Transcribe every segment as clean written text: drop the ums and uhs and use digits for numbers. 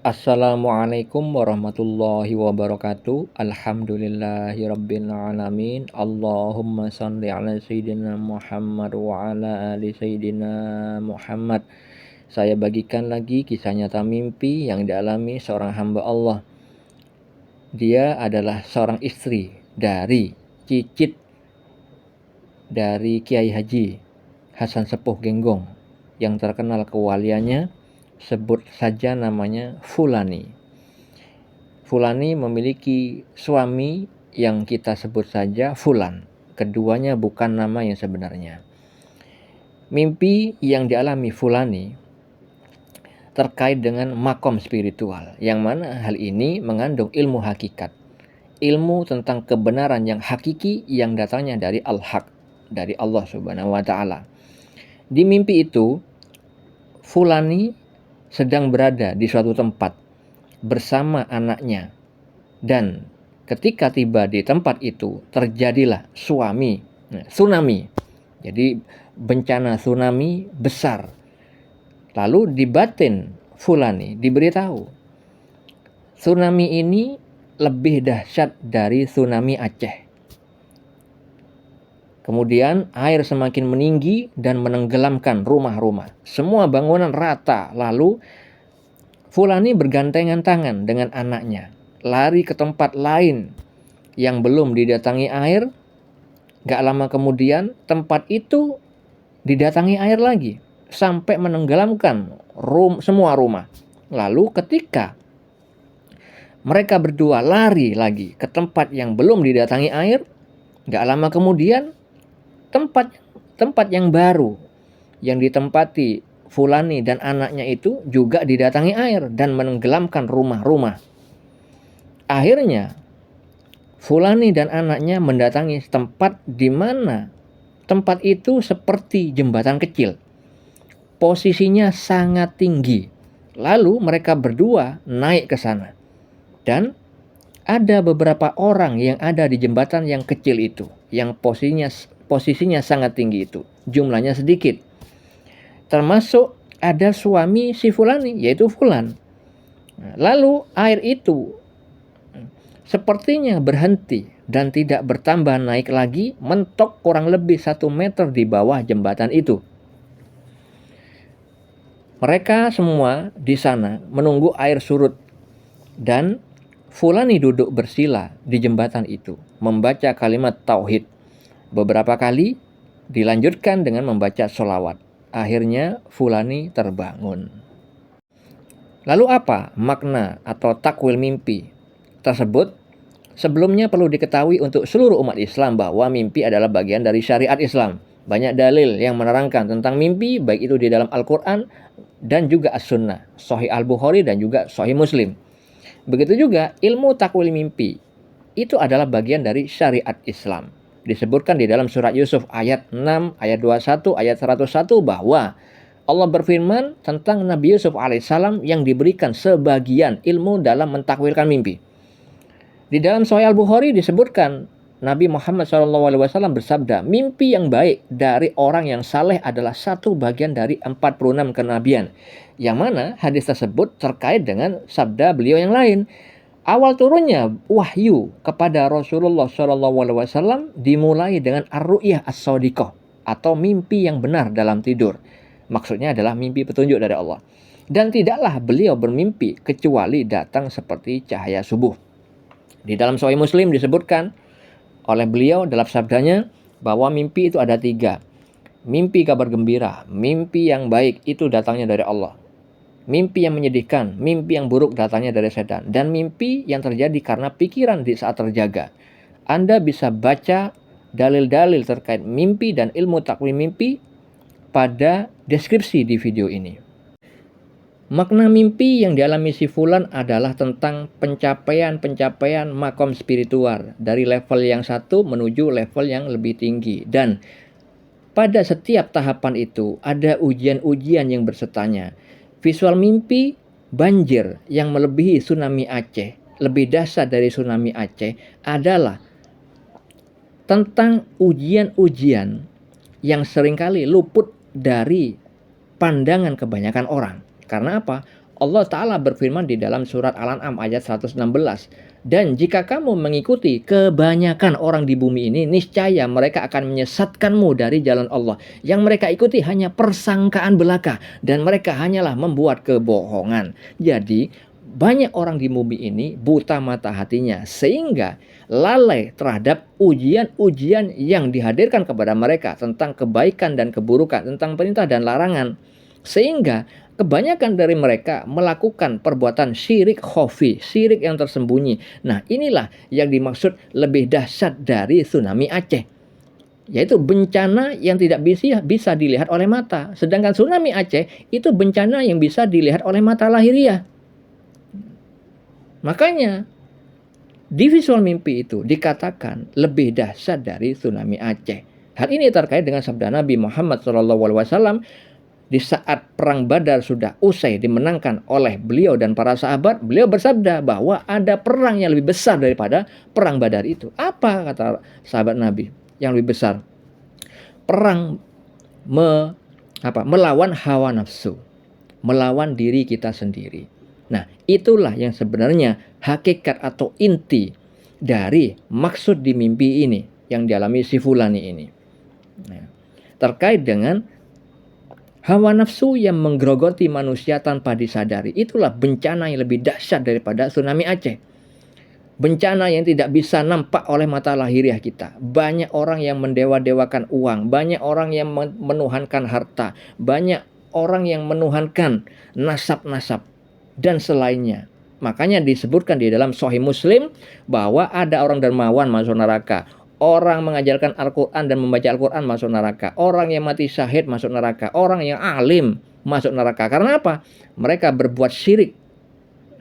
Assalamualaikum warahmatullahi wabarakatuh. Alhamdulillahirabbil alamin. Allahumma shalli ala sayyidina Muhammad wa ala ali sayyidina Muhammad. Saya bagikan lagi kisah nyata mimpi yang dialami seorang hamba Allah. Dia adalah seorang istri dari cicit dari Kiai Haji Hasan Sepuh Genggong yang terkenal kewaliannya. Sebut saja namanya Fulani. Fulani memiliki suami yang kita sebut saja Fulan. Keduanya bukan nama yang sebenarnya. Mimpi yang dialami Fulani terkait dengan makom spiritual, yang mana hal ini mengandung ilmu hakikat, ilmu tentang kebenaran yang hakiki yang datangnya dari Al-Haq, dari Allah Subhanahu wa Ta'ala. Di mimpi itu, Fulani sedang berada di suatu tempat bersama anaknya, dan ketika tiba di tempat itu terjadilah tsunami. Jadi bencana tsunami besar. Lalu di batin Fulani diberitahu, tsunami ini lebih dahsyat dari tsunami Aceh. Kemudian air semakin meninggi dan menenggelamkan rumah-rumah. Semua bangunan rata. Lalu Fulani bergandengan tangan dengan anaknya, lari ke tempat lain yang belum didatangi air. Gak lama kemudian tempat itu didatangi air lagi sampai menenggelamkan semua rumah. Lalu ketika mereka berdua lari lagi ke tempat yang belum didatangi air, gak lama kemudian tempat yang baru yang ditempati Fulani dan anaknya itu juga didatangi air dan menenggelamkan rumah-rumah. Akhirnya Fulani dan anaknya mendatangi tempat di mana tempat itu seperti jembatan kecil. Posisinya sangat tinggi. Lalu mereka berdua naik ke sana. Dan ada beberapa orang yang ada di jembatan yang kecil itu, yang posisinya sangat tinggi itu, jumlahnya sedikit. Termasuk ada suami si Fulani, yaitu Fulan. Lalu air itu sepertinya berhenti dan tidak bertambah naik lagi, mentok kurang lebih 1 meter di bawah jembatan itu. Mereka semua di sana menunggu air surut, dan Fulani duduk bersila di jembatan itu, membaca kalimat tauhid. Beberapa kali dilanjutkan dengan membaca sholawat. Akhirnya Fulani terbangun. Lalu apa makna atau takwil mimpi tersebut? Sebelumnya perlu diketahui untuk seluruh umat Islam bahwa mimpi adalah bagian dari syariat Islam. Banyak dalil yang menerangkan tentang mimpi, baik itu di dalam Al-Quran dan juga As-Sunnah, Sahih Al-Bukhari dan juga Sahih Muslim. Begitu juga ilmu takwil mimpi, itu adalah bagian dari syariat Islam. Disebutkan di dalam surat Yusuf ayat 6, ayat 21, ayat 101 bahwa Allah berfirman tentang Nabi Yusuf alaihissalam yang diberikan sebagian ilmu dalam mentakwilkan mimpi. Di dalam Sahih Al-Bukhari disebutkan Nabi Muhammad SAW bersabda, mimpi yang baik dari orang yang saleh adalah satu bagian dari 46 kenabian. Yang mana hadis tersebut terkait dengan sabda beliau yang lain. Awal turunnya wahyu kepada Rasulullah SAW dimulai dengan ar-ru'yah as-shadiqah atau mimpi yang benar dalam tidur. Maksudnya adalah mimpi petunjuk dari Allah. Dan tidaklah beliau bermimpi kecuali datang seperti cahaya subuh. Di dalam Sahih Muslim disebutkan oleh beliau dalam sabdanya bahwa mimpi itu ada 3. Mimpi kabar gembira, mimpi yang baik itu datangnya dari Allah. Mimpi yang menyedihkan, mimpi yang buruk datangnya dari setan. Dan mimpi yang terjadi karena pikiran di saat terjaga. Anda bisa baca dalil-dalil terkait mimpi dan ilmu takwil mimpi pada deskripsi di video ini. Makna mimpi yang dialami si Fulan adalah tentang pencapaian makom spiritual. Dari level yang satu menuju level yang lebih tinggi. Dan pada setiap tahapan itu ada ujian-ujian yang bersertanya. Visual mimpi banjir yang melebihi tsunami Aceh, lebih dahsyat dari tsunami Aceh, adalah tentang ujian-ujian yang seringkali luput dari pandangan kebanyakan orang. Karena apa? Allah Ta'ala berfirman di dalam surat Al-An'am ayat 116. Dan jika kamu mengikuti kebanyakan orang di bumi ini, niscaya mereka akan menyesatkanmu dari jalan Allah. Yang mereka ikuti hanya persangkaan belaka dan mereka hanyalah membuat kebohongan. Jadi banyak orang di bumi ini buta mata hatinya sehingga lalai terhadap ujian-ujian yang dihadirkan kepada mereka tentang kebaikan dan keburukan, tentang perintah dan larangan. Sehingga kebanyakan dari mereka melakukan perbuatan syirik khafi, syirik yang tersembunyi. Nah, inilah yang dimaksud lebih dahsyat dari tsunami Aceh, yaitu bencana yang tidak bisa dilihat oleh mata. Sedangkan tsunami Aceh itu bencana yang bisa dilihat oleh mata lahiriah. Makanya di visual mimpi itu dikatakan lebih dahsyat dari tsunami Aceh. Hal ini terkait dengan sabda Nabi Muhammad SAW di saat perang Badar sudah usai dimenangkan oleh beliau dan para sahabat. Beliau bersabda bahwa ada perang yang lebih besar daripada perang Badar itu. Apa kata sahabat Nabi yang lebih besar? Perang melawan hawa nafsu, melawan diri kita sendiri. Nah, itulah yang sebenarnya hakikat atau inti dari maksud di mimpi ini yang dialami si Fulani ini. Nah, terkait dengan hawa nafsu yang menggerogoti manusia tanpa disadari. Itulah bencana yang lebih dahsyat daripada tsunami Aceh. Bencana yang tidak bisa nampak oleh mata lahiriah kita. Banyak orang yang mendewa-dewakan uang. Banyak orang yang menuhankan harta. Banyak orang yang menuhankan nasab-nasab dan selainnya. Makanya disebutkan di dalam Sahih Muslim bahwa ada orang dermawan masuk neraka. Orang mengajarkan Al-Quran dan membaca Al-Quran masuk neraka. Orang yang mati syahid masuk neraka. Orang yang alim masuk neraka. Karena apa? Mereka berbuat syirik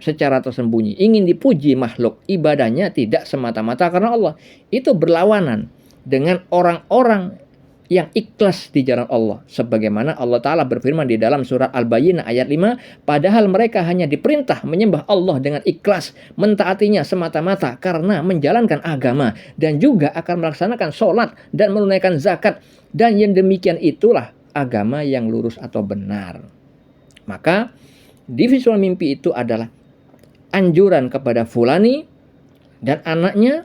secara tersembunyi. Ingin dipuji makhluk. Ibadahnya tidak semata-mata karena Allah. Itu berlawanan dengan orang-orang yang ikhlas di jalan Allah. Sebagaimana Allah Ta'ala berfirman di dalam surat Al-Bayyinah ayat 5. Padahal mereka hanya diperintah menyembah Allah dengan ikhlas. Mentaatinya semata-mata karena menjalankan agama. Dan juga akan melaksanakan sholat dan menunaikan zakat. Dan yang demikian itulah agama yang lurus atau benar. Maka di visual mimpi itu adalah anjuran kepada Fulani dan anaknya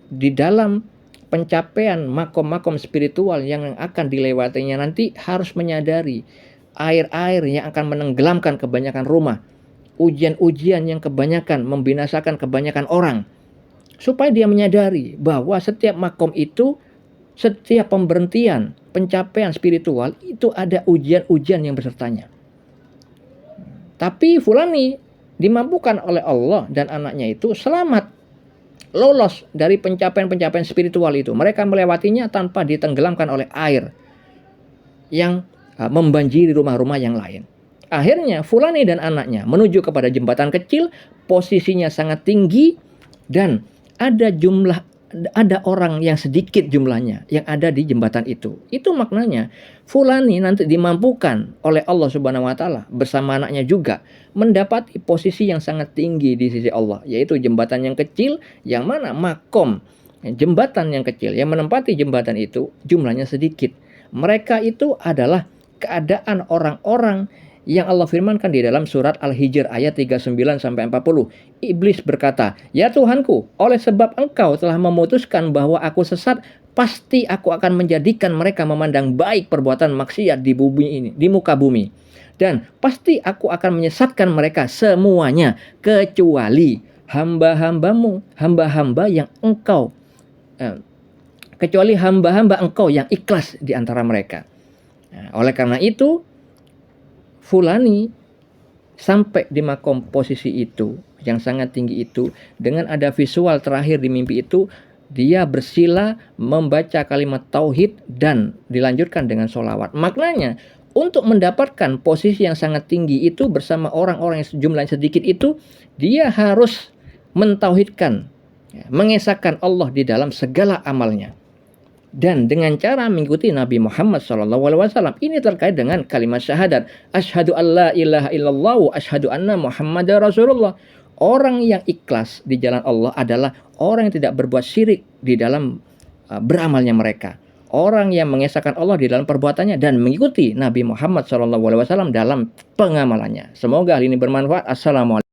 di dalam pencapaian makom-makom spiritual yang akan dilewatinya nanti harus menyadari air-air yang akan menenggelamkan kebanyakan rumah, ujian-ujian yang kebanyakan membinasakan kebanyakan orang, supaya dia menyadari bahwa setiap makom itu, setiap pemberhentian pencapaian spiritual itu ada ujian-ujian yang besertanya. Tapi Fulani dimampukan oleh Allah dan anaknya itu selamat, lolos dari pencapaian-pencapaian spiritual itu. Mereka melewatinya tanpa ditenggelamkan oleh air yang membanjiri rumah-rumah yang lain. Akhirnya Fulani dan anaknya menuju kepada jembatan kecil, posisinya sangat tinggi dan ada orang yang sedikit jumlahnya yang ada di jembatan itu. Itu maknanya Fulani nanti dimampukan oleh Allah Subhanahu wa Ta'ala bersama anaknya juga mendapati posisi yang sangat tinggi di sisi Allah, yaitu jembatan yang kecil yang mana makom jembatan yang kecil yang menempati jembatan itu jumlahnya sedikit. Mereka itu adalah keadaan orang-orang yang Allah firmankan di dalam surat Al-Hijr ayat 39-40. Iblis berkata, "Ya Tuhanku, oleh sebab engkau telah memutuskan bahwa aku sesat, pasti aku akan menjadikan mereka memandang baik perbuatan maksiat di bumi ini, di muka bumi. Dan pasti aku akan menyesatkan mereka semuanya, kecuali hamba-hambamu, hamba-hamba yang engkau, kecuali hamba-hamba engkau yang ikhlas di antara mereka." Nah, oleh karena itu, Fulani sampai di makom posisi itu yang sangat tinggi itu, dengan ada visual terakhir di mimpi itu, dia bersila membaca kalimat tauhid dan dilanjutkan dengan sholawat. Maknanya untuk mendapatkan posisi yang sangat tinggi itu bersama orang-orang yang jumlahnya sedikit itu, dia harus mentauhidkan, mengesahkan Allah di dalam segala amalnya. Dan dengan cara mengikuti Nabi Muhammad SAW. Ini terkait dengan kalimat syahadat. Asyhadu an la ilaha illallah wa asyhadu anna Muhammadar Rasulullah. Orang yang ikhlas di jalan Allah adalah orang yang tidak berbuat syirik di dalam beramalnya mereka. orang yang mengesahkan Allah di dalam perbuatannya dan mengikuti Nabi Muhammad SAW dalam pengamalannya. Semoga hal ini bermanfaat. Assalamualaikum.